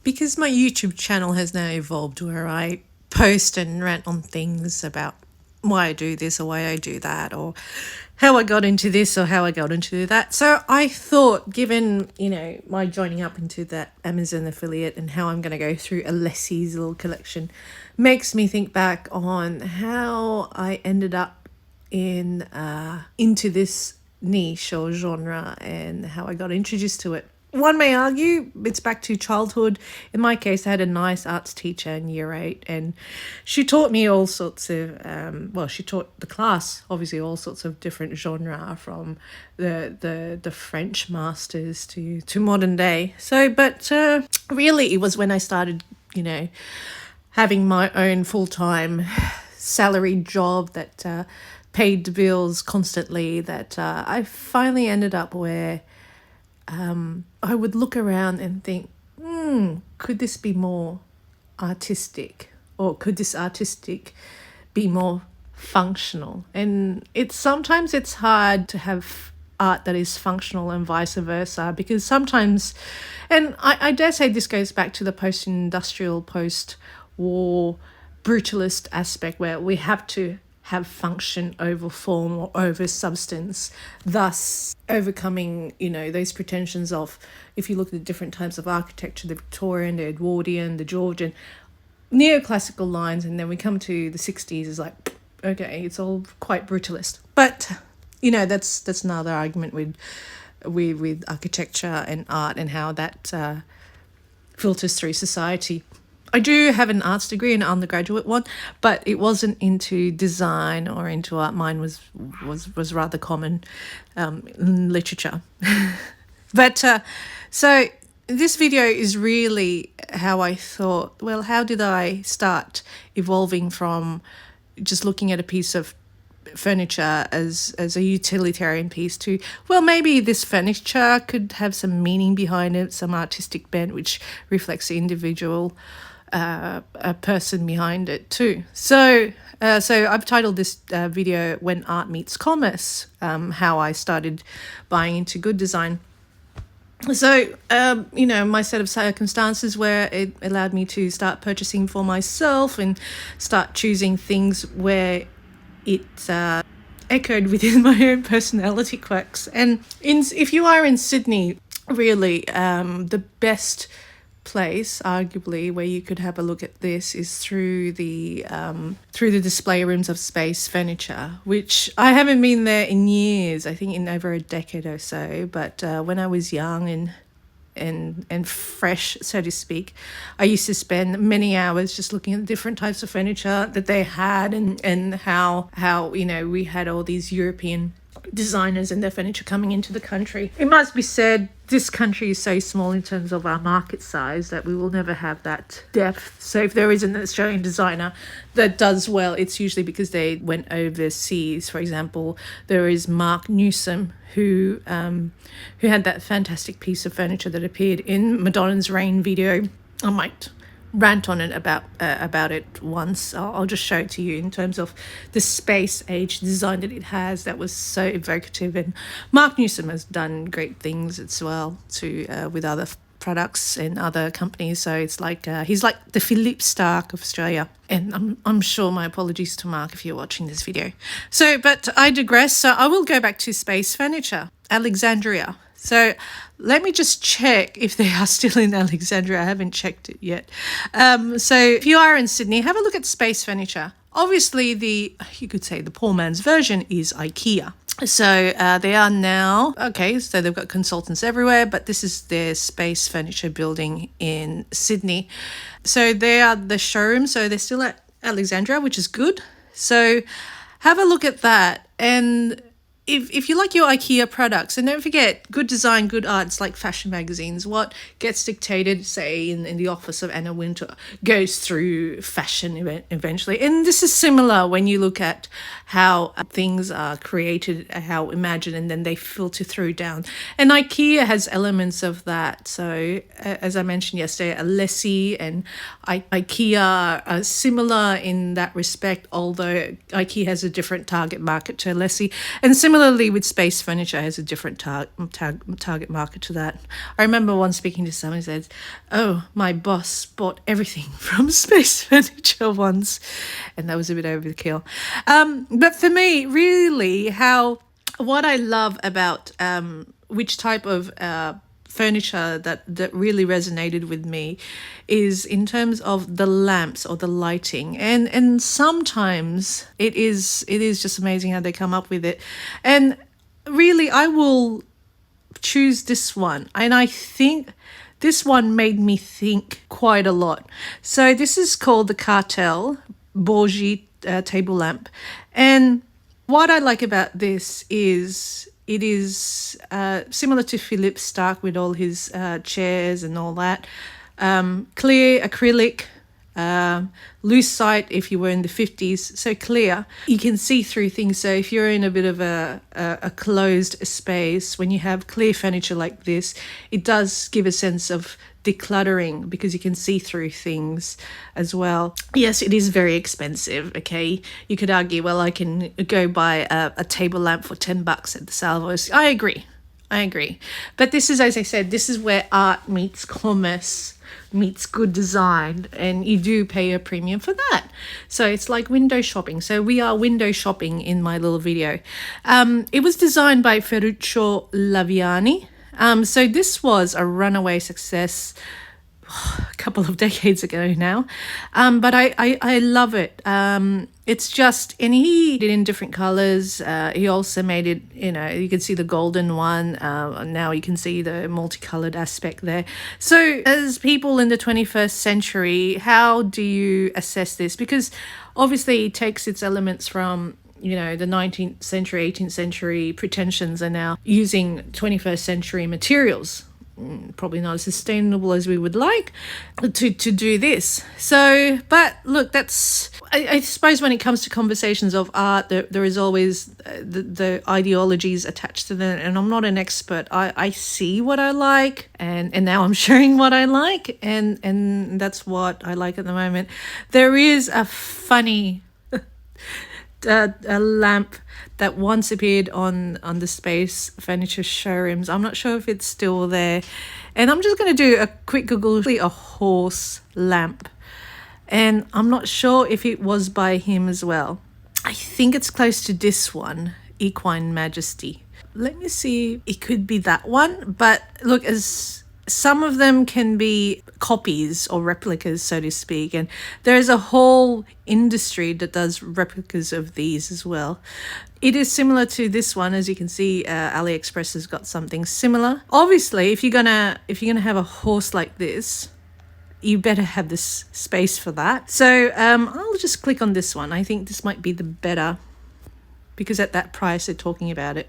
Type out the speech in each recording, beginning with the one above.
because my YouTube channel has now evolved where I post and rant on things about why I do this or why I do that, or how I got into this or how I got into that. So I thought, given, my joining up into that Amazon affiliate and how I'm going to go through Alessi's little collection, makes me think back on how I ended up into this niche or genre and how I got introduced to it. One may argue it's back to childhood. In my case, I had a nice arts teacher in year 8, and she taught me all sorts of, she taught the class, obviously, all sorts of different genre, from the French masters to modern day. So, but really it was when I started, having my own full-time salaried job that paid the bills constantly, that I finally ended up where I would look around and think, could this be more artistic? Or could this artistic be more functional? And sometimes it's hard to have art that is functional and vice versa, because sometimes, and I dare say this goes back to the post-industrial, post-war brutalist aspect, where we have to have function over form or over substance, thus overcoming, those pretensions of, if you look at the different types of architecture, the Victorian, the Edwardian, the Georgian, neoclassical lines, and then we come to the 60s, is like, okay, it's all quite brutalist. But, that's another argument with architecture and art and how that filters through society. I do have an arts degree, an undergraduate one, but it wasn't into design or into art. Mine was rather common literature. But so this video is really how I thought, well, how did I start evolving from just looking at a piece of furniture as a utilitarian piece to, well, maybe this furniture could have some meaning behind it, some artistic bent which reflects the individual a person behind it too. So I've titled this video "When Art Meets Commerce," how I started buying into good design. So my set of circumstances where it allowed me to start purchasing for myself and start choosing things where it echoed within my own personality quirks. And if you are in Sydney, really the best place arguably where you could have a look at this is through the display rooms of Space Furniture, which I haven't been there in years, I think in over a decade or so. But when I was young and fresh, so to speak, I used to spend many hours just looking at different types of furniture that they had, and how we had all these European designers and their furniture coming into the country. It must be said, this country is so small in terms of our market size that we will never have that depth. So if there is an Australian designer that does well, it's usually because they went overseas. For example, there is Mark Newsom, who had that fantastic piece of furniture that appeared in Madonna's Rain video. I might rant on it about it once. I'll just show it to you in terms of the space age design that it has, that was so evocative. And Mark Newsom has done great things as well too with other products and other companies. So it's like he's like the Philippe Stark of Australia. And I'm sure, my apologies to Mark if you're watching this video. So, but I digress. So I will go back to Space Furniture, Alexandria. So let me just check if they are still in Alexandria. I haven't checked it yet. So if you are in Sydney, have a look at Space Furniture. Obviously, you could say the poor man's version is IKEA. So they are now, so they've got consultants everywhere, but this is their Space Furniture building in Sydney. So they are the showroom, so they're still at Alexandria, which is good. So have a look at that. And if you like your IKEA products, and don't forget, good design, good art, it's like fashion magazines. What gets dictated, say, in the office of Anna Wintour goes through fashion eventually. And this is similar when you look at how things are created, how imagined, and then they filter through down. And IKEA has elements of that. So as I mentioned yesterday, Alessi and IKEA are similar in that respect, although IKEA has a different target market to Alessi. And similar Similarly with space furniture, has a different target market to that. I remember once speaking to someone who said, "Oh, my boss bought everything from space furniture once," and that was a bit overkill. But for me, really, what I love about which type of furniture that really resonated with me is in terms of the lamps or the lighting, and sometimes it is just amazing how they come up with it. And really, I will choose this one, and I think this one made me think quite a lot. So this is called the Cartel Borgie table lamp, and what I like about this is it is similar to Philippe Starck with all his chairs and all that. Clear acrylic, lucite if you were in the 50s, so clear. You can see through things. So if you're in a bit of a closed space, when you have clear furniture like this, it does give a sense of decluttering because you can see through things as well. Yes, it is very expensive. Okay, you could argue, well, I can go buy a table lamp for $10 at the Salvos. I agree, but this is, as I said, this is where art meets commerce meets good design, and you do pay a premium for that. So it's like window shopping. So we are window shopping in my little video. It was designed by Ferruccio Laviani. So this was a runaway success a couple of decades ago now, but I love it. It's just, and he did in different colors. He also made it, you can see the golden one. Now you can see the multicolored aspect there. So as people in the 21st century, how do you assess this? Because obviously it takes its elements from the 19th century, 18th century pretensions are now using 21st century materials. Probably not as sustainable as we would like to do this. So, but look, that's, I suppose when it comes to conversations of art, there is always the ideologies attached to them. And I'm not an expert. I see what I like, and now I'm sharing what I like. And that's what I like at the moment. There is a funny a lamp that once appeared on the space furniture showrooms. I'm not sure if it's still there, and I'm just going to do a quick Google. A horse lamp, and I'm not sure if it was by him as well. I think it's close to this one, Equine Majesty. Let me see, it could be that one, but look, as some of them can be copies or replicas, so to speak, and there is a whole industry that does replicas of these as well. It is similar to this one, as you can see. AliExpress has got something similar. Obviously, if you're gonna have a horse like this, you better have this space for that. So I'll just click on this one. I think this might be the better, because at that price they're talking about it.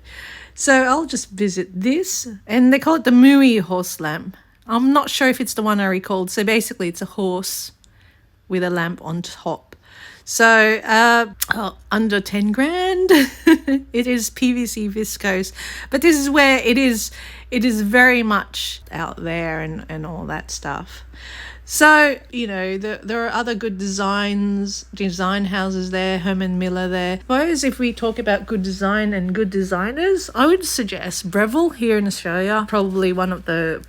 So I'll just visit this, and they call it the Mui horse lamp. I'm not sure if it's the one I recalled. So basically it's a horse with a lamp on top. So under 10 grand. It is PVC viscose, but this is where it is very much out there and all that stuff. So, there are other good design houses there, Herman Miller there. I suppose if we talk about good design and good designers, I would suggest Breville here in Australia, probably one of the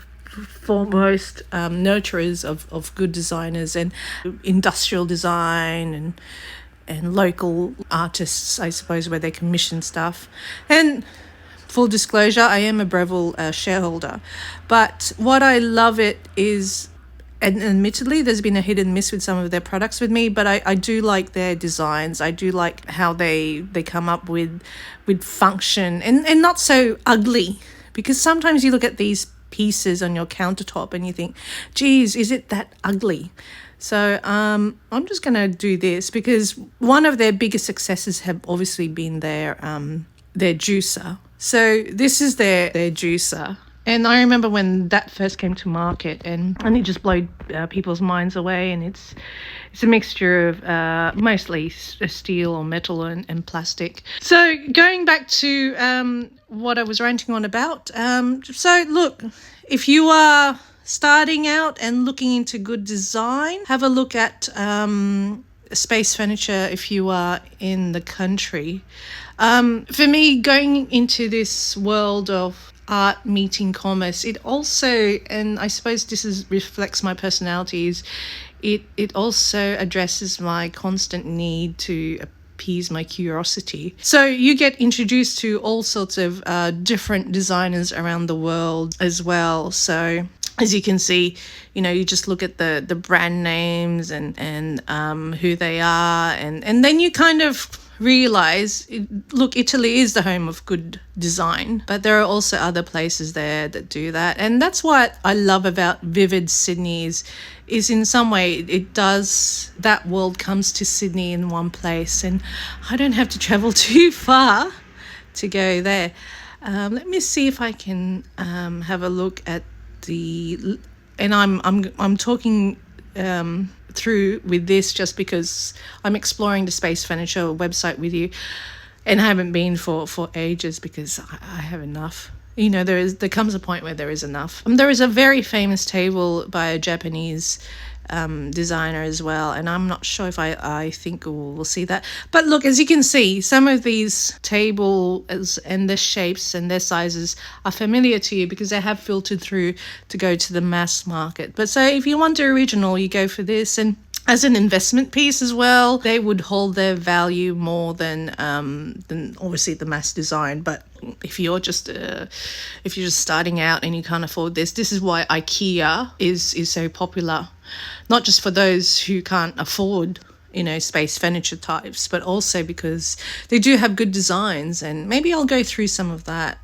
foremost nurturers of good designers and industrial design and local artists, I suppose, where they commission stuff. And full disclosure, I am a Breville shareholder, but what I love it is, and admittedly there's been a hit and miss with some of their products with me, but I do like their designs. I do like how they come up with function and not so ugly, because sometimes you look at these pieces on your countertop and you think, geez, is it that ugly? So I'm just going to do this because one of their biggest successes have obviously been their juicer. So this is their juicer. And I remember when that first came to market, and it just blew people's minds away. And it's a mixture of mostly steel or metal and plastic. So going back to what I was ranting on about. So look, if you are starting out and looking into good design, have a look at space furniture if you are in the country. For me, going into this world of art meeting commerce, it also, and I suppose this reflects my personality, is it also addresses my constant need to appease my curiosity. So you get introduced to all sorts of different designers around the world as well. So as you can see, you just look at the brand names and who they are, and then you kind of realize, look, Italy is the home of good design, but there are also other places there that do that. And that's what I love about Vivid Sydney is in some way it does, that world comes to Sydney in one place, and I don't have to travel too far to go there. Let me see if I can have a look at and I'm talking through with this just because I'm exploring the Space Furniture website with you, and I haven't been for ages because I have enough. There comes a point where there is enough. There is a very famous table by a Japanese designer as well, and I'm not sure if I think we'll see that. But look, as you can see, some of these tables and their shapes and their sizes are familiar to you because they have filtered through to go to the mass market. But so if you want the original, you go for this. And as an investment piece as well, they would hold their value more than obviously the mass design. But if you're just starting out and you can't afford this is why IKEA is so popular, not just for those who can't afford space furniture types, but also because they do have good designs. And maybe I'll go through some of that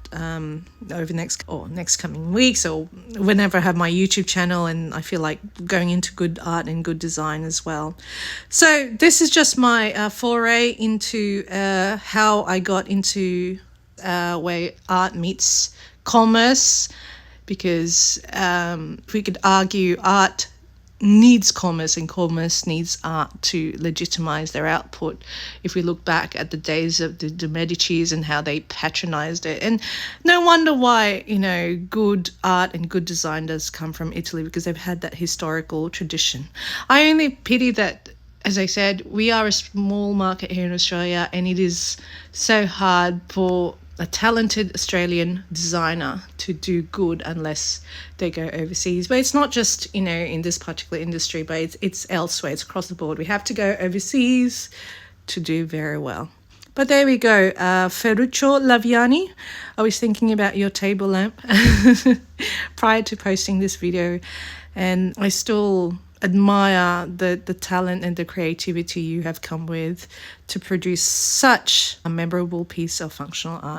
over next coming weeks, or whenever I have my YouTube channel and I feel like going into good art and good design as well. So this is just my foray into how I got into where art meets commerce, because we could argue art needs commerce and commerce needs art to legitimize their output. If we look back at the days of the Medicis and how they patronized it, and no wonder why good art and good design does come from Italy, because they've had that historical tradition. I only pity that, as I said, we are a small market here in Australia, and it is so hard for a talented Australian designer to do good unless they go overseas. But it's not just, in this particular industry, but it's elsewhere. It's across the board. We have to go overseas to do very well. But there we go. Ferruccio Laviani, I was thinking about your table lamp prior to posting this video, and I still admire the talent and the creativity you have come with to produce such a memorable piece of functional art.